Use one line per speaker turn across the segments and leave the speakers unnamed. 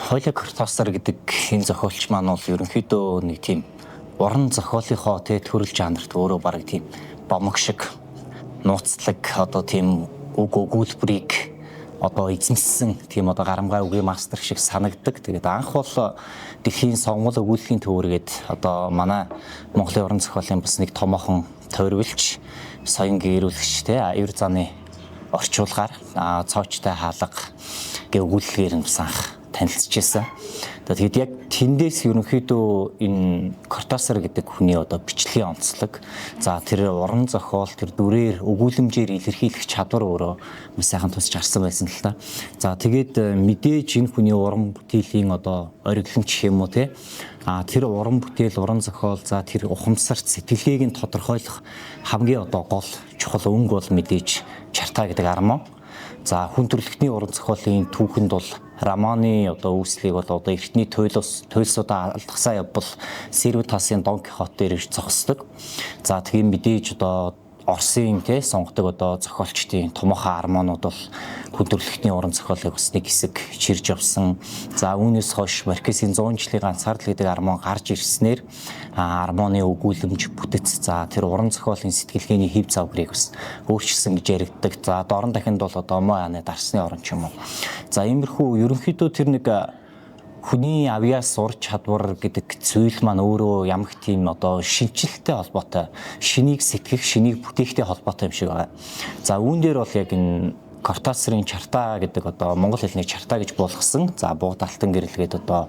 Хойлог Кортосор гэдэг энэ зохиолч маань бол ерөнхийдөө нэг тийм уран зохиолынхоо төрөл жанрт өөрөө бараг тийм бомог шиг нууцлаг одоо тийм үг өгүүлбэрийг одоо эзэмссэн тийм одоо гарамгай үгийн мастер шиг санагддаг. Тэгээд анх бол дэлхийн сонгол өгүүллийн төвөргээд одоо манай Монголын уран зохиолын бас нэг томоохон тойрволч соён гэрүүлэгч те аюур зааны орчуулгаар цоочтой хаалга гэ өгүүлгээр нь бас анх танилцчихсан. Тэгээд яг тэндээс ерөнхийдөө энэ Кортосор гэдэг хүний одоо бичлэгийн онцлог, за тэр уран зохиол, тэр дүрээр өгүүлэмжээр илэрхийлэх чадвар өөрөө маш сайхан тусч гарсан байсан л та. За тэгээд мэдээж энэ хүний уран бүтээлийн одоо оригломж юм уу те. Тэр уран бүтээл, уран зохиол, за тэр ухамсарт сэтгэлгээг нь тодорхойлох хамгийн одоо гол чухал өнгө бол мэдээж чарта гэдэг армон. За хүн төрөлхтний уран зохиолын түүхэнд бол романы одоо үүслийг бол одоо эртний туйлсуудаа алдахсаа явбал Сервитасын Дон Кихот дээр ирж зогсдог. За тийм мэдээж одоо Оросын сонгодог одоо зохиолчдын томоохон армонууд бол хүн төрөлхтний уран зохиолыг бас нэг хэсэг чирж явсан. За үүнээс хойш Маркесийн 100 жилийн ганцаардал гэдэг армон гарч ирснээр армоны өгүүлэмж бүтэц за тэр уран зохиолын сэтгэлгээний хэв загварыг бас өөрчилсөн гэж яригддаг. За дорн дахинд бол одоо Мо Аны дарсны орон ч юм уу. За иймэрхүү ерөнхийдөө тэр нэг хүний авьяас ур чадвар гэдэг зүйл маань өөрөө ямар их тийм одоо шинжилтэй холбоотой, шинийг сэтгэх, шинийг бүтэхтэй холбоотой юм шиг байна. За үүн дээр бол яг энэ Кортосорын чарта гэдэг одоо монгол хэлний чарта гэж болгосон. За бууд алтан гэрэлгээд одоо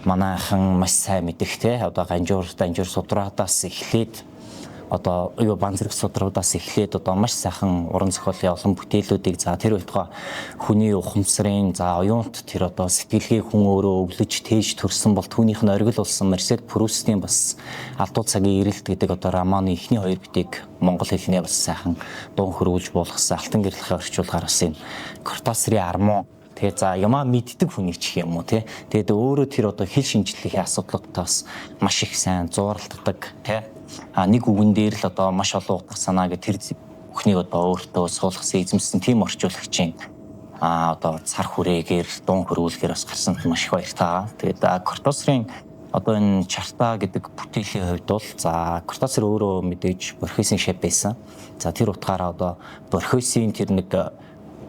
манайхан маш сайн мэдэх те одоо ганжуур судраадаас эхлээд одоо бан зэрэг судруудаас эхлээд одоо маш сайхан уран зохиолын олон бүтээлүүдийг за тэр байтугай хүний ухамсарын за оюунт тэр одоо сэтгэлгээ хүн өөрөө өглөж тээж төрсөн бол түүнийх нь оргил болсон Марсель Прустийн бас Алдуу цагийн эрэлт гэдэг одоо романы эхний хоёр бүтийг монгол хэлний бас сайхан дуун хөрвүүлж болгосон алтан гэрлийн орчуулгаар бас энэ Кортосорын армон тэгээ за ямаа мэддэг хүнийг чих юм уу те тэгээд өөрөө тэр одоо хэл шинжлэлийн асуудлуудаас маш их сайн зууралддаг те нэг үгэн дээр л одоо маш олон утга санаа гэх тэр бүхнийг одоо өөртөө суулгасан эзэмсэн тийм орчуулагчийн одоо цар хүрээгээр дуун хөрвүүлгээр бас гарсан маш их баяртай. Тэгээд Кортосорын одоо энэ чарта гэдэг бүтээлийн хувьд бол за Кортосор өөрөө мэдээж Борхесийн шав байсан. За тэр утгаараа одоо Борхесийн тэр нэг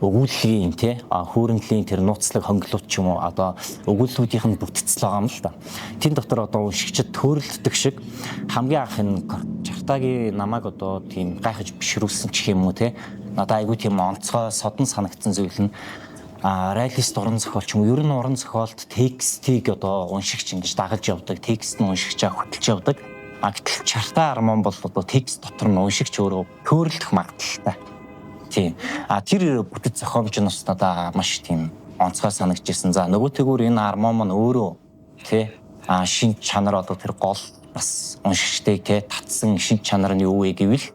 өгүүллийн хүүрнэлийн тэр нууцлаг хонглууд ч юм уу одоо өгүүллүүдийнх нь бүтцэл байгаа юм л да. Тэн дотор одоо уншигчд төөрөлддөг шиг хамгийн анх энэ чартагийн намайг одоо тийм гайхаж бишрүүлсэн ч юм уу надад айгүй тийм онцгой содон санагдсан зүйл нь реалист уран зохиолч юм ер нь уран зохиолт текстийг одоо уншигч ингэж дагаж явдаг, текст нь уншигчаа хөтлж явдаг. Гэтэл чарта армон бол одоо текст дотор нь уншигч өөрөө төөрөлдөх магадaltaй. Тийм. Тэр бүтэц зохиомж нь бас надад маш тийм онцгой санагдчихсэн. За нөгөөтэйгүр энэ армон маань өөрөө шин чанар одоо тэр гол бас уншигчтэй татсан шин чанар нь юу вэ гэвэл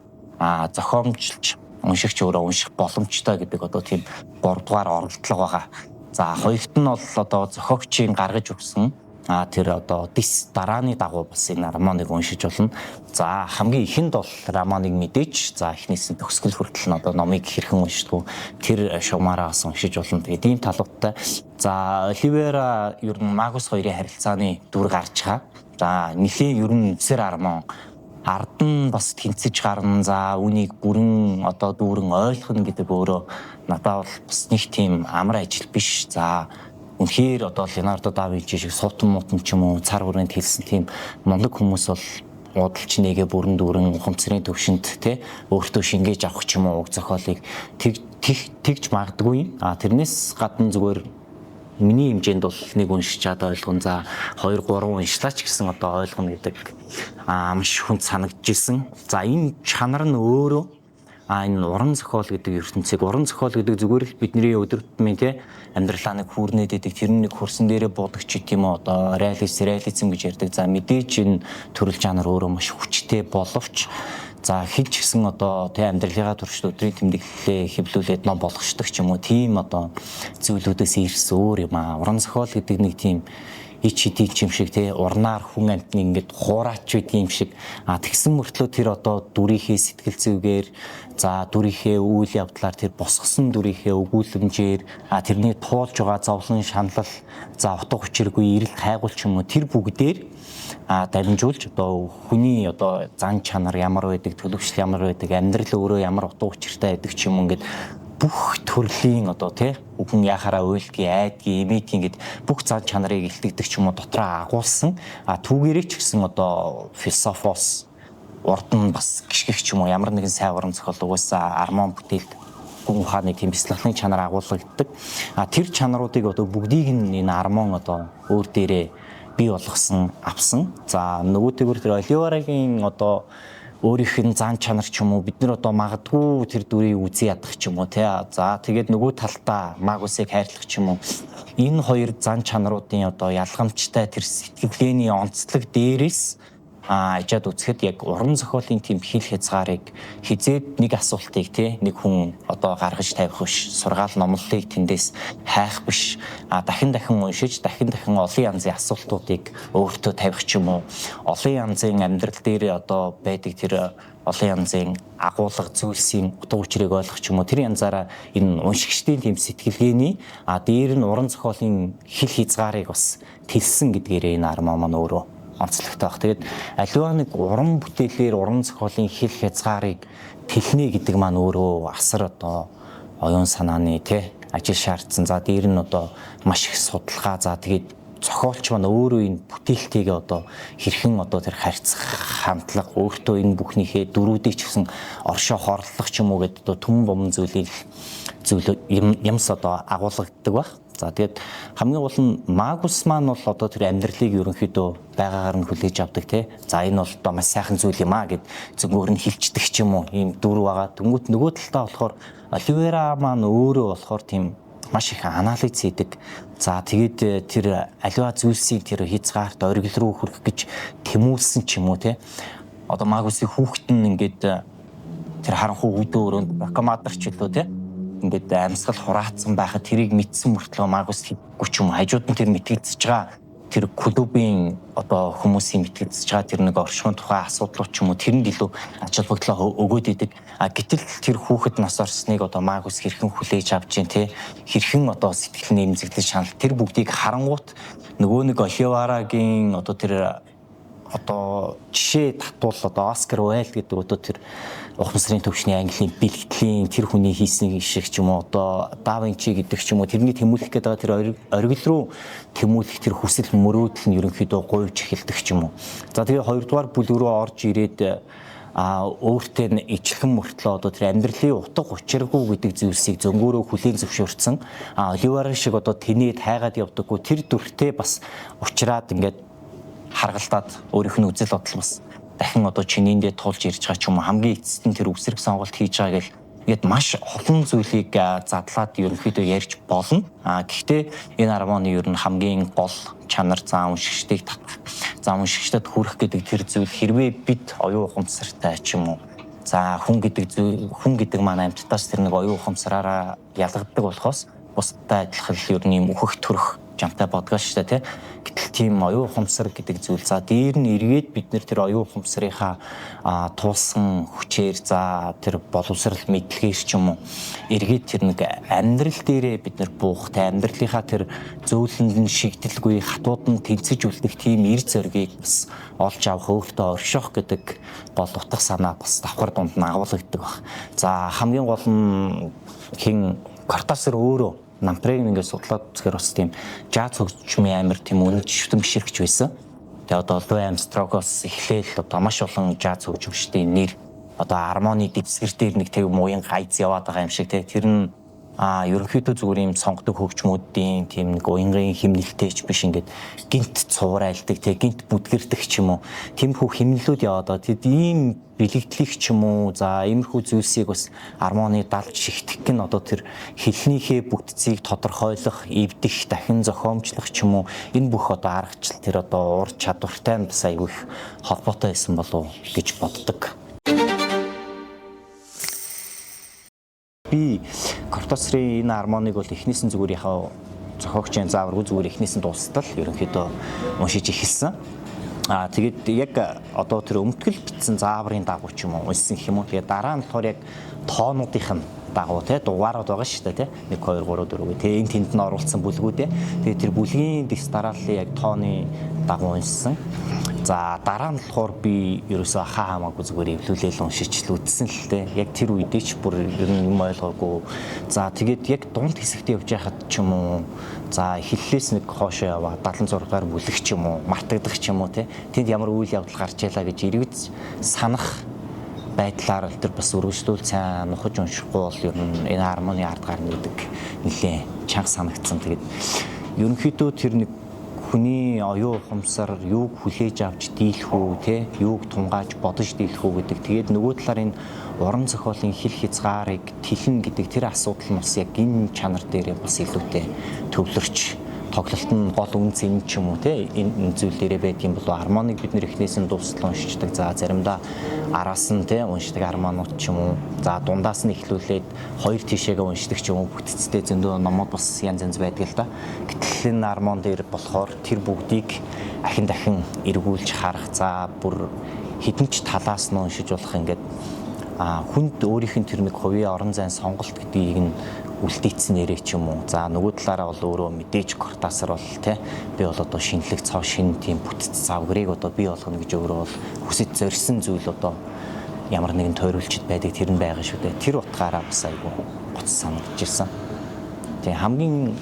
зохиомжлж уншигч өөрөө унших боломжтой гэдэг одоо тийм 3 дугаар оролдлого байгаа. За хоёрт нь бол одоо зохиогчийн гаргаж өгсөн тэр одоо дис дарааны дагуу бас энэ романыг уншиж болно. За хамгийн ихэнд бол романыг мэдээж за эхнээс нь төгсгөл хүртэл нь одоо номыг хэрхэн уншдаг тэр шугамаараа бас уншиж болно. Тэгээд ийм талуудтай. За Оливера ер нь Магус хоёрын харилцааны дүр гарч байгаа. За нэлийн ер нь сэр армон ард нь бас тэнцэж гарна. За үнийг бүрэн одоо дүүрэн ойлгоно гэдэг өөрөө надад бол бас нэг тийм амар ажил биш. За үнэхээр одоо Леонардо да Винчи шиг сутан мутан ч юм уу цар хүрээнд хэлсэн тийм мундаг хүмүүс бол удалж нэгэ бүрэн дүүрэн ухамсарын төвшөнд өөртөө шингээж авах ч юм уу уг зохиолыг тэгж магадгүй. Тэрнээс гадна зүгээр миний хэмжээнд бол нэг уншиж чад ойлгоно. За 2 3 уншлаач гэсэн одоо ойлгоно гэдэг маш хүнд санагдчихсэн. За энэ чанар нь өөрөө энэ уран зохиол гэдэг ертөнцийг уран зохиол гэдэг зүгээр л бидний өдөр тутмын амьдралаа нэг хүүрнээд идэг тэр нэг хөрсөн дээрээ буудаг ч гэдэм үү одоо реализм гэж ярьдаг. За мэдээж энэ төрөл жанр өөрөө маш хүчтэй боловч за хэн ч гэсэн одоо амьдралынхаа туршид өдрийн тэмдэглэлээ хэвлүүлээд ном болгочдөг ч юм уу тийм одоо зүйлүүдээс ирсэн өөр юм уран зохиол гэдэг нэг тийм ич хидий юм шиг те урнаар хүн амтны ингээд хуураач байдаг юм шиг тэгсэн мөртлөө тэр одоо дүрийнхээ сэтгэл зүгээр за дүрийнхээ үйл явдлаар тэр босгосон дүрийнхээ өгүүлэмжээр тэрний туулж байгаа зовлон шаналл за утга учиргүй эрэл хайгуул ч юм уу тэр бүгдээр дамжуулж одоо хүний одоо зан чанар ямар байдаг, төлөвшил ямар байдаг, амьдрал өөрөө ямар утга учиртай байдаг ч юм ингээд бүх төрлийн одоо тий хүн яхаараа уйлдгийн айдгийн эмитийн гэд бүх зан чанарыг илтгэдэг ч юм уу дотроо агуулсан түүгээрээ ч гэсэн одоо философос урд нь бас гიშгэх ч юм уу ямар нэгэн сайн уран зохиол угаасаа армон бүтээлд хүн ухааны тийм бяцлаглалын чанар агуулгаддаг тэр чанаруудыг одоо бүгдийг нь энэ армон одоо өөр дээрээ бий болгосон авсан. За нөгөөтэйгүр тэр Оливарагийн одоо өөрийнх нь зан чанар ч юм уу бид нар одоо магадгүй тэр дүрийг үзий ядах ч юм уу тий. За тэгээд нөгөө талдаа Магусыг хайрлах ч юм уу энэ хоёр зан чанаруудын одоо ялгамжтай тэр сэтгэлгээний онцлог дээрээс ажаад үзэхэд яг уран зохиолын тийм хил хязгаарыг хизээд нэг асуултыг тий нэг хүн одоо гаргаж тавих биш сургаал номлолыг тэндээс хайх биш дахин уншиж дахин олон янзын асуултуудыг өөртөө тавих ч юм уу олон янзын амьдрал дээр одоо байдаг тэр олон янзын агуулга зүйлсийн утга учирыг ойлгох ч юм уу тэр янзаараа энэ уншигчдын тийм сэтгэлгээний дээр нь уран зохиолын хил хязгаарыг бас тэлсэн гэдгээрээ энэ армаа маань өөрөө онцлогтой баг. Тэгээд аливаа нэг уран бүтээлээр уран зохиолын хил хязгаарыг тэлнэ гэдэг маань өөрөө асар одоо оюун санааны тий ажил шаардсан. За дээр нь одоо маш их судалгаа. За тэгээд зохиолч маань өөрөө энэ бүтээлтэйгээ одоо хэрхэн одоо тэр харьцах хамтлага өөртөө энэ бүхнийхээ дөрүүдийг ч гэсэн оршоо хорлох ч юм уу гэдэг одоо түмэн бомн зүйлийг юмс одоо агуулгаддаг баг. За тэгээд хамгийн гол нь Магус маань бол одоо тэр амьдралыг ерөнхийдөө байгаагаар нь хүлээж авдаг тий. За энэ бол одоо маш сайхан зүйл юм гэд зөвгөр нь хилчдэг ч юм уу ийм дүр байгаа. Тэнгүүт нөгөө талдаа болохоор Оливера маань өөрөө болохоор тийм маш их анализ хийдэг. За тэгээд тэр аливаа зүйлсийг тэр хязгаарт оргил руу хүрэх гэж тэмүүлсэн ч юм уу тий. Одоо Магусыг хүүхэд нь ингээд тэр харанхуй үдөө өрөөнд аккуматорч лөө тий. Ингээд амьсгал хураацсан байхад тэрийг мэдсэн мөртлөө Магус хийхгүй ч юм хажууд нь тэр мэтгэгдсэж байгаа тэр клубын одоо хүмүүсийн мэтгэгдсэж байгаа тэр нэг оршихуйн тухай асуудлууд ч юм уу тэрэнд илүү ач холбогдлоо өгөөд идэг. Гэтэл тэр хүүхэд нас орсныг одоо Магус хэрхэн хүлээж авч जैन те хэрхэн одоо сэтгэл нэмзэгдэж шанал тэр бүгдийг харангуут нөгөө нэг Оливарагийн одоо тэр одоо жишээ татвал одоо Оскар Уайлд гэдэг одоо тэр ухамсарын төвчний английн бэлтгэлийн тэр хүний хийсэн шиг ч юм уу одоо Да Винчи гэдэг ч юм уу тэрний тэмүүлэх гэдэг тэр оргил руу тэмүүлэх тэр хүсэл мөрөөдөл нь ерөнхийдөө гуйж эхэлдэг ч юм уу. За тэгээ хоёрдугаар бүлэг рүү орж ирээд өөртөө нь ижилхэн мөртлөө одоо тэр амьдралын утга учиргүй гэдэг зүйлсийг зөнгөөрөө хүлээн зөвшөөрсөн. Оливера шиг одоо тэнээд хайгаад явдаггүй тэр дүртэй бас уулзраад ингээд харгалдаад өөрийнх нь үзэл бодол бас дахин одоо чинээндээ тулж ирж байгаа ч юм уу хамгийн эцэст нь тэр үсрэг сонголт хийж байгаа гэл ингээд маш олон зүйлийг задлаад ерөнхийдөө ярьж болно. Гэхдээ энэ армоны ер нь хамгийн гол чанар заам уншигчдыг татах. Заам уншигчдад хүрэх гэдэг тэр зүйл хэрвээ бид оюун ухамсартай ч юм уу. За хүн гэдэг маань амьтдаас тэр нэг оюун ухамсараараа ялгаддаг болохоос бусдад адилхан ер нь юм өөхөх төрөх жамтай бодгоо шүү дээ тий. Гэтэл тийм оюун ухамсар гэдэг зүйл за дээр нь эргээд бид нэр тэр оюун ухамсарынхаа туулсан хүчээр за тэр боловсрал мэдлэгээр ч юм уу эргээд тэр нэг амьдрал дээрээ бид нэр буухтай амьдралынхаа тэр зөөлөнд нь шигдэлгүй хатууд нь тэнцэж үлдэх тийм эр зөргийг бас олж авах өөртөө орших гэдэг гол утга санаа бас давхар дунд нь агуулгаддаг баг. За хамгийн гол нь хин Кортасер өөрөө нампрыг ингээд судлаад үзэхээр бас тийм жаз хөгжмийн амир тийм үнэт шүтэн биширхэж байсан. Тэгээ одоо Луи Армстронгоос эхлээл одоо маш олон жаз хөгжмчдийн нэр одоо армоны дэвсгэр дээр нэг тийм мууян гайз яваад байгаа юм шиг тий. Тэр нь ерөнхийдөө зүгээр юм сонгодог хөгжмүүдийн тийм нэг уянгын химнэлтэйч биш ингээд гинт цуурайлдаг тий гинт бүдгэрдэг ч юм уу тиймэрхүү химнэлүүд яваад байгаа. Тэд ийм бэлэгдлийг ч юм уу за иймэрхүү зүйлсийг бас армоны далж шигтгэх гэн одоо тэр хэлнийхээ бүтцийг тодорхойлох, эвдэх, дахин зохиомжлох ч юм уу энэ бүх одоо аргачлал тэр одоо ур чадвартай нь бас аягүй их холбоотой байсан болов уу гэж боддог. Би Кортасерийн энэ армоныг бол эхнээс нь зүгээр яхаа зохиогчийн зааваргүй зүгээр эхнээс нь дуустал ерөнхийдөө уншиж эхэлсэн. Тэгээд яг одоо тэр өмтгөл бичсэн зааврын дагуу ч юм уу уншсан гэх юм уу. Тэгээд дараа нь болохоор яг тоонуудынх нь дагуу те дугаарууд байгаа шүү дээ те 1 2 3 4 гэх те энэ тэнд нь оруулсан бүлгүүдээ тэгээд тэр бүлгийн дэс дарааллын яг тооны дагуу уншсан. За дараа нь болохоор би ерөөсөө хаа хамаагүй зүгээр эвлүүлээл уншиж л үтсэн л те яг тэр үедээ ч бүр ер нь юм ойлгоогүй. За тэгээд яг дунд хэсэгтээ явж байхад ч юм уу за эхлэлээс нэг хоошоо яваа 76-аар бүлэг ч юм уу мартагдах ч юм уу те тэнд ямар үйл явдал гарч ялаа гэж эргэж санах байдлаар тэр бас өргөжлүүл сайн нухаж уншихгүй бол ер нь энэ армоны ард гарна гэдэг нэлээ чанга санагдсан. Тэгээд ерөнхийдөө тэр нэг хүний оюун ухамсар юуг хүлээж авч дийлэх үү те юуг тунгааж бодож дийлэх үү гэдэг. Тэгээд нөгөө талаар энэ уран зохиолын хэл хязгаарыг тэлнэ гэдэг тэр асуудал нь бас яг энэ чанар дээр бас илүүтэй төвлөрч тоглолт нь гол үнц юм ч юм уу те энэ зүйл дээрээ байдгийн болоо армоныг бид нэр эхнээс нь дуустал уншичдаг. За заримдаа араас нь те уншдаг армонууд ч юм уу. За дундаас нь эхлүүлээд хоёр тишээгээ уншдаг ч юм уу. Бүтцтэй зөндөө номууд бас янз янз байдаг л да. Гэтэл энэ армон дээр болохоор тэр бүгдийг ахин дахин эргүүлж харах. За бүр хэдэн ч талаас нь уншиж болох ингээд хүнд өөрийнх нь тэр нэг хувийн орон зайн сонголт гэдгийг нь үлдээсэн нэрээ ч юм уу. За нөгөө талаараа бол өөрөө мэдээж кортасар бол те би бол одоо шинэлэг цоо шин тийм бүтц завгрыг одоо бий болгоно гэж өөрөө бол хүсэж зорьсон зүйл одоо ямар нэгэн тойруулчд байдаг тэр нь байгаа шүү дээ. Тэр утгаараа бас айгүй гоц санагдаж ирсэн. Тэгээ хамгийн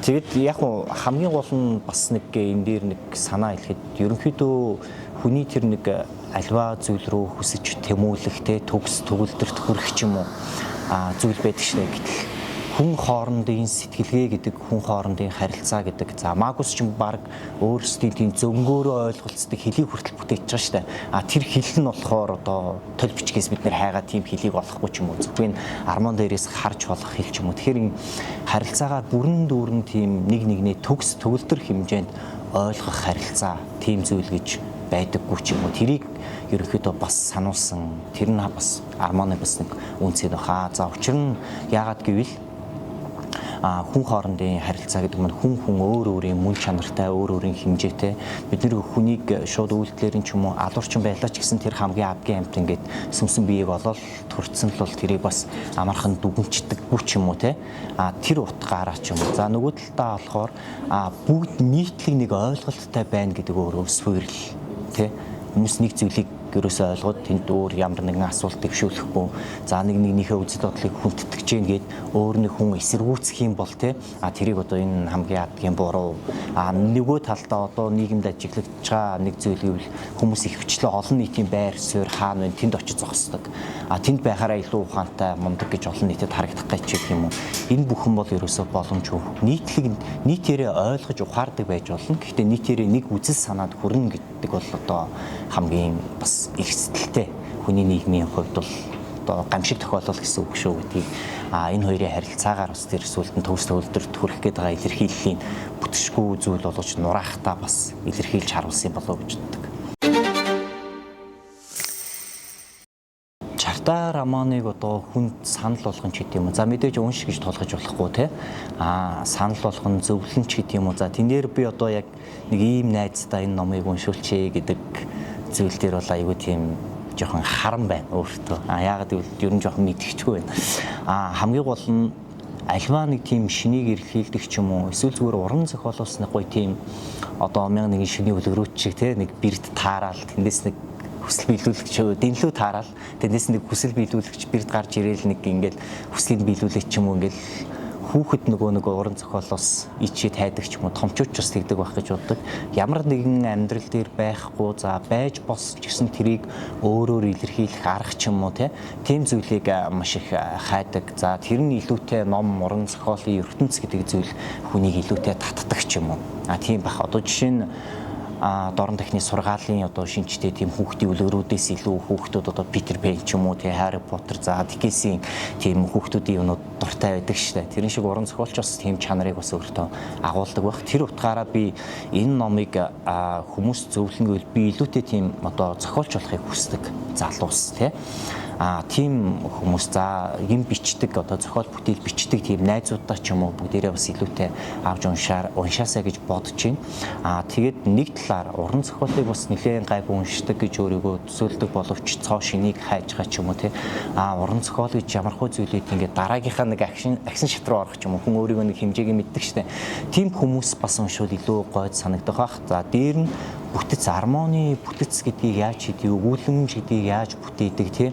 тэгэд яг хамгийн гол нь бас нэг энэ дээр нэг санаа хэлэхэд ерөнхийдөө хүний тэр нэг альва зүйл рүү хүсэж тэмүүлэх те төгс төгөлдөрт хүрэх ч юм уу зүйл байдаг шнэ. Гэтэл хүн хоорондын сэтгэлгээ гэдэг хүн хоорондын харилцаа гэдэг за магус ч юм баг өөрсдийн тийм зөнгөөрөө ойлголцдог хэлийг хүртэл бүтээж байгаа штэ. Тэр хэл нь болохоор одоо төл бичгээс бид нэр хайгаа тийм хэлийг олохгүй ч юм уу. Зөвхөн армон дээрээс харж болох хэл ч юм уу. Тэгэхээр энэ харилцаагаа бүрэн дүүрэн тийм нэг нэгний төгс төгөлдөр хэмжээнд ойлгох харилцаа тийм зүйл гэж байдаггүй ч юм уу. Тэрийг ерөнхийдөө бас сануулсан. Тэр нь бас армоны бас нэг үнцэд баха. За учир нь яагаад гэвэл хүн хоорондын харилцаа гэдэг нь хүн өөр өөрийн мөн чанартай, өөр өөрийн хэмжээтэй. Бид нэр хүнийг шууд үйлдэлээр нь ч юм уу алуурчин байлаа ч гэсэн тэр хамгийн адгийн амт ингээд сүмсэн биеийг олоод төрцсөн л бол тэрийг бас амархан дүгнчдэггүй ч юм уу те. Тэр утгаараа ч юм уу. За нөгөө талдаа болохоор бүгд нийтлэг нэг ойлголттой байна гэдэг өөрөө сүрэл те. Хүмүүс нэг зүйлийг ерөөсөө ойлгоод тэнд өөр ямар нэгэн асуулт дэвшүүлэхгүй за нэгнийхээ үзэл бодлыг хүндэтгэж гин гээд өөр нэг хүн эсэргүүцэх юм бол те тэрийг одоо энэ хамгийн адгийн буруу нөгөө талдаа одоо нийгэмд ажиглаж байгаа нэг зүйл гэвэл хүмүүс их хвчлээ олон нийтийн байр суурь хаана вэ тэнд очиж зогсдог тэнд байхаараа илүү ухаантай мундаг гэж олон нийтэд харагдах гэж юм уу энэ бүхэн бол ерөөсөө боломжгүй нийтээрээ ойлгож ухаардаг байж болно гэхдээ нийтээрээ нэг үзэл санаанд хүрнэ гэдэг бол одоо хамгийн бас эрсдэлтэй хүний нийгмийн хувьд бол одоо гамшиг тохиолдол гэсэн үг шүү гэдгийг энэ хоёрын харилцаагаар бас тэр сүлдэн төгс төвлөрт хүрэх гээд байгаа илэрхийллийн бүтшгүй зүйл болооч нураахтаа бас илэрхийлж харуулсан болов гэж боддог. Чарта романыг одоо хүнд санал болгон ч гэдэм юм. За мэдээж унш гэж тулгаж болохгүй те. Санал болгон зөвлөн ч гэдэм юм. За тэнээр би одоо яг нэг ийм найзтай энэ номыг уншуулчихъя гэдэг зүйл дээр бол айгүй тийм жоохон харам байна өөртөө. Яагаад гэвэл ер нь жоохон мэдчихгүй байна. Хамгийн гол нь альва нэг тийм шинийг эрхлүүлдэг ч юм уу эсвэл зүгээр уран зохиолоос нэг гоё тийм одоо 1001 шиний үлгэрүүч шиг те нэг бэрд таараал тэндээс нэг хүсэл биелүүлэгч дэнлүү таараал тэндээс нэг хүсэл биелүүлэгч бэрд гарч ирээл нэг ингээл хүслийг биелүүлэх ч юм уу ингээл хүүхэд нөгөө уран зохиолоос ичээд хайдаг ч юм уу томчууч бас тэгдэг байх гэж боддог. Ямар нэгэн амьдрал дээр байхгүй за байж босч гэсэн тэрийг өөрөөр илэрхийлэх арга ч юм уу тийм зүйлийг маш их хайдаг. За тэр нь илүүтэй ном уран зохиолын ертөнц гэдэг зүйл хүнийг илүүтэй татдаг ч юм уу. Тийм бах. Одоо жишээ нь дорн техникийн сургаалын одоо шинжтэй тийм хүүхдийн үлгэрүүдээс илүү хүүхдүүд одоо Питер Пен ч юм уу тий Harry Potter за Dickens-ийн тийм хүүхдүүдийн юмнууд дуртай байдаг шүү дээ. Тэрэн шиг уран зохиолч бас тийм чанарыг бас өөртөө агуулдаг байх. Тэр утгаараа би энэ номыг хүмүүс зөвлөнгөөл би илүүтэй тийм одоо зохиолч болохыг хүсдэг залуус тий тийм хүмүүс за юм бичдэг одоо зохиол бүтээл бичдэг тийм найзуудаа ч юм уу бүгдээрээ бас илүүтэй авч уншаасаа гэж бодож байна. Тэгээд нэг талаар уран зохиолыг бас нэлээд гайгүй уншдаг гэж өөрийгөө төсөөлдөг боловч цоо шинийг хайж байгаа ч юм уу тий. Уран зохиол гэж ямархуу зүйлээд ингээд дараагийнхаа нэг акшн шат руу орох ч юм уу хүн өөрийгөө нэг хэмжээгээ мэддэг штэ. Тийм хүмүүс бас уншвал илүү гойд санагдах бах. За дээр нь бүтэц армоны бүтэц гэдгийг яаж хийдэг, өгүүлэмж гэдгийг яаж бүтээдэг тий.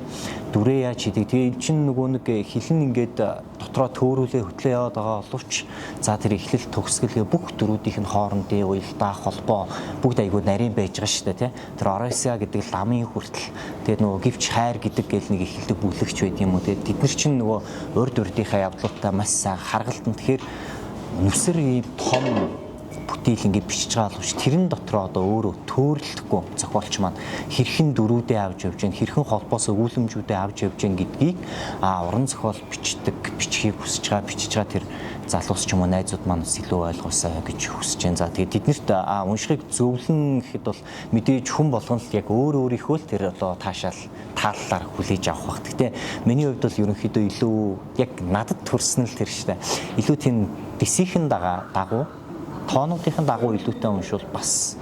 Дүрээ яаж хийдэг. Тэгээ эн чинь нөгөө нэг хилэн ингээд дотроо төөрүүлээ хөтлөө яваад байгаа боловч за тэр эхлэл төгсгөл бүх дөрүүдийнх нь хоорондын уялдаа холбоо бүгд айгүй нарийн байж байгаа шүү дээ тий. Тэр Оросиа гэдэг ламын хүртэл тэгээд нөгөө гівч хайр гэдэг гэл нэг эхэлдэг бүлэгч байд юм уу тий. Тэд нар чинь нөгөө урд урдынхаа явдлуудаа маш сайн харгалтан тэгэхээр нүсэр ийм том бүтээл ингээд бичиж байгаа боловч тэрэн дотроо одоо өөрөө төөрөлдөхгүй зохиолч маань хэрхэн дөрүүдээ авч явж гэн хэрхэн холбоос өгүүлэмжүүдээ авч явж гэн гэдгийг уран зохиол бичгийг хүсэж байгаа тэр залуус ч юм уу найзууд маань бас илүү ойлгоосаа гэж хүсэж байна. За тэгээд тэднэрт уншихыг зөвлөн гэхэд бол мэдээж хүн болгон л яг өөрийнхөө л тэр одоо таашаал тааллаар хүлээж авах бах. Гэтэ миний хувьд бол ерөнхийдөө илүү яг надад төрсөн л тэр штэ. Илүү тийм дэсийнхэн дагуу тоонуудын дагуу илүүтэй уншвал бас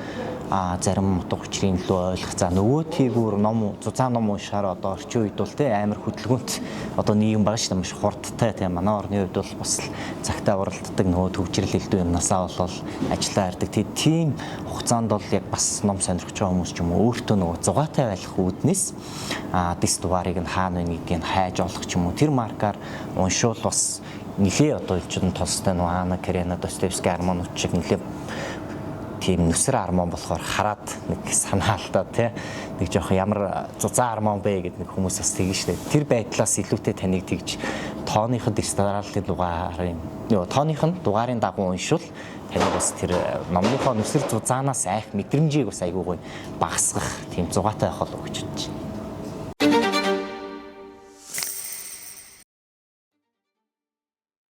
зарим утга учирын илүү ойлгох. За нөгөө тийгүүр зузаан ном уншихаар одоо орчин үед бол тий амар хөдөлгөөнт одоо нийгэм байгаа шүү дээ маш хурдтай тий манай орны хувьд бол бас цагтаа уралддаг нөгөө төвчрэл элдв юмнасаа болол ажиллаа хардаг. Тийм хугацаанд бол яг бас ном сонирхож байгаа хүмүүс ч юм уу өөртөө нөгөө зугаатай байх үүднээс дис дугаарыг нь хаана вэ гэдгийг хайж олох ч юм уу тэр маркаар уншвал бас нэлээ одоо элчэн Толстой нөгөө Анна Каренина Достоевский армонууд шиг нэлээ тийм нүсэр армон болохоор хараад нэг санаалтаа тий нэг жоох ямар зузаан армон бэ гэдэг нэг хүмүүс бас тэгэн штэ тэр байдлаас илүүтэй таныг тэгж тооныхын дистаралын дугаарын дагуу уншвал таны бас тэр номныхоо нүсэр зузаанаас айх мэдрэмжийг бас айгуугүй багасгах тийм зугаатай байх болов гэж бодож байна.